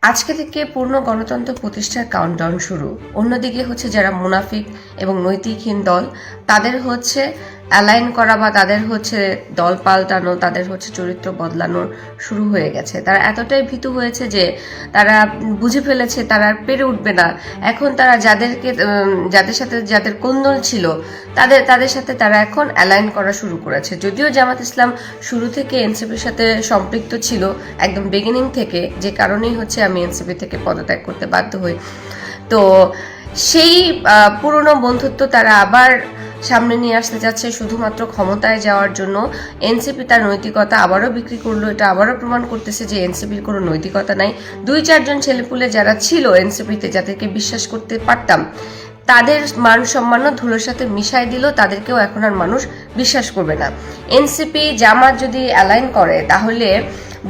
আজকে থেকে পূর্ণ গণতন্ত্র প্রতিষ্ঠার কাউন্টডাউন শুরু। অন্যদিকে হচ্ছে যারা মুনাফিক এবং নৈতিকহীন দল, তাদের হচ্ছে অ্যালাইন করা বা তাদের হচ্ছে দল পাল্টানো, তাদের হচ্ছে চরিত্র বদলানো শুরু হয়ে গেছে। তারা এতটাই ভীতু হয়েছে যে তারা বুঝে ফেলেছে তারা আর পেরে উঠবে না। এখন তারা যাদের সাথে যাদের কোন্দল ছিল তাদের সাথে তারা এখন অ্যালাইন করা শুরু করেছে। যদিও জামাত ইসলাম শুরু থেকে এনসিপির সাথে সম্পৃক্ত ছিল একদম বিগিনিং থেকে, যে কারণেই হচ্ছে আমি এনসিপি থেকে পদত্যাগ করতে বাধ্য হই। তো সেই পুরনো বন্ধুত্ব তারা আবার সামনে নিয়ে আসতে যাচ্ছে শুধুমাত্র ক্ষমতায় যাওয়ার জন্য। এনসিপি তার নৈতিকতা আবারও বিক্রি করলো। এটা আবারও প্রমাণ করতেছে যে এনসিপির কোনো নৈতিকতা নাই। 2-4 ছেলেপুলে যারা ছিল এনসিপিতে, যাদেরকে বিশ্বাস করতে পারতাম, তাদের মান সম্মানও ধুলোর সাথে মিশাই দিল। তাদেরকেও এখন আর মানুষ বিশ্বাস করবে না। এনসিপি জামাত যদি অ্যালাইন করে, তাহলে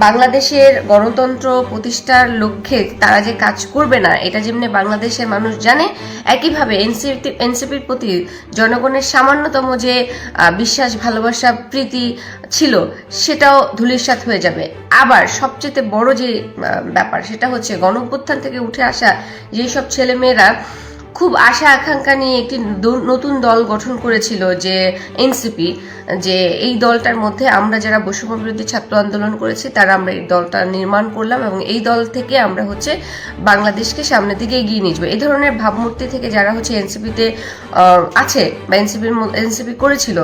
বাংলাদেশের গণতন্ত্র প্রতিষ্ঠার লক্ষ্যে তারা যে কাজ করবে না, এটা যেমনি বাংলাদেশের মানুষ জানে, একইভাবে এনসিপির প্রতি জনগণের সামান্যতম যে বিশ্বাস, ভালোবাসা, প্রীতি ছিল, সেটাও ধূলিসাৎ হয়ে যাবে। আবার সবচেয়ে বড় যে ব্যাপার, সেটা হচ্ছে গণঅভ্যুত্থান থেকে উঠে আসা যেসব ছেলেমেয়েরা খুব আশা আকাঙ্ক্ষা নিয়ে একটি নতুন দল গঠন করেছিল, যে এনসিপি, যে এই দলটার মধ্যে আমরা যারা বৈষম্য বিরোধী ছাত্র আন্দোলন করেছি তারা আমরা এই দলটা নির্মাণ করলাম এবং এই দল থেকে আমরা হচ্ছে বাংলাদেশকে সামনের দিকে এগিয়ে নিয়ে যাবো, এই ধরনের ভাবমূর্তি থেকে যারা হচ্ছে এনসিপিতে আছে বা এনসিপি করেছিল,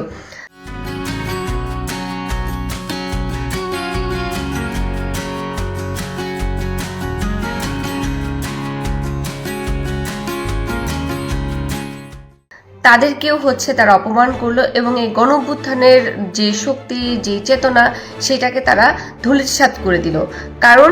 তাদেরকেও হচ্ছে তারা অপমান করলো এবং এই গণঅভ্যুত্থানের যে শক্তি, যে চেতনা, সেটাকে তারা ধূলিসাৎ করে দিল। কারণ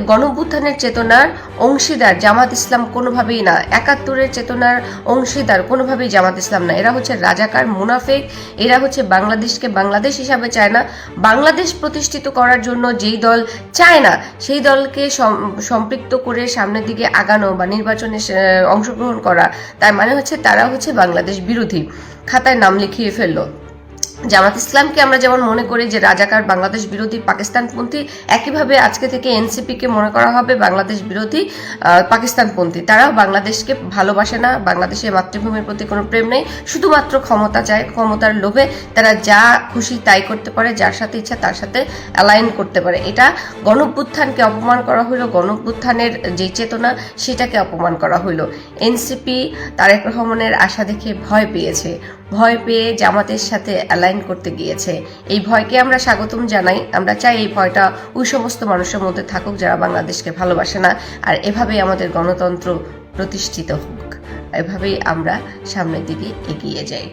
গণঅভ্যুত্থানের চেতনার অংশীদার জামাত ইসলাম কোনোভাবেই না, 71-এর চেতনার অংশীদার কোনোভাবেই জামাত ইসলাম না। এরা হচ্ছে রাজাকার, মুনাফিক। এরা হচ্ছে বাংলাদেশকে বাংলাদেশ হিসাবে চায় না। বাংলাদেশ প্রতিষ্ঠিত করার জন্য যেই দল চায় না, সেই দলকে সম্পৃক্ত করে সামনের দিকে আগানো বা নির্বাচনে অংশগ্রহণ করা, তার মানে হচ্ছে তারা হচ্ছে বাংলাদেশ বিরোধী, খাতায় নাম লিখিয়ে ফেললো। জামাত ইসলামকে আমরা যেমন মনে করি যে রাজাকার, বাংলাদেশ বিরোধী, পাকিস্তানপন্থী, একইভাবে আজকে থেকে এনসিপিকে মনে করা হবে বাংলাদেশ বিরোধী, পাকিস্তানপন্থী। তারাও বাংলাদেশকে ভালোবাসে না, বাংলাদেশের মাতৃভূমির প্রতি কোনো প্রেম নেই, শুধুমাত্র ক্ষমতা চায়। ক্ষমতার লোভে তারা যা খুশি তাই করতে পারে, যার সাথে ইচ্ছা তার সাথে অ্যালাইন করতে পারে। এটা গণঅভ্যুত্থানকে অপমান করা হইলো, গণঅভ্যুত্থানের যে চেতনা সেটাকে অপমান করা হইলো। এনসিপি তারেক রহমানের আশা দেখে ভয় পেয়েছে, ভয় পেয়ে জামাতের সাথে অ্যালাইন করতে গিয়েছে। এই ভয়কে আমরা স্বাগতম জানাই। আমরা চাই এই ভয়টা ওই সমস্ত মানুষের মধ্যে থাকুক যারা বাংলাদেশকে ভালোবাসে না। আর এভাবেই আমাদের গণতন্ত্র প্রতিষ্ঠিত হোক, এভাবেই আমরা সামনের দিকে এগিয়ে যাই।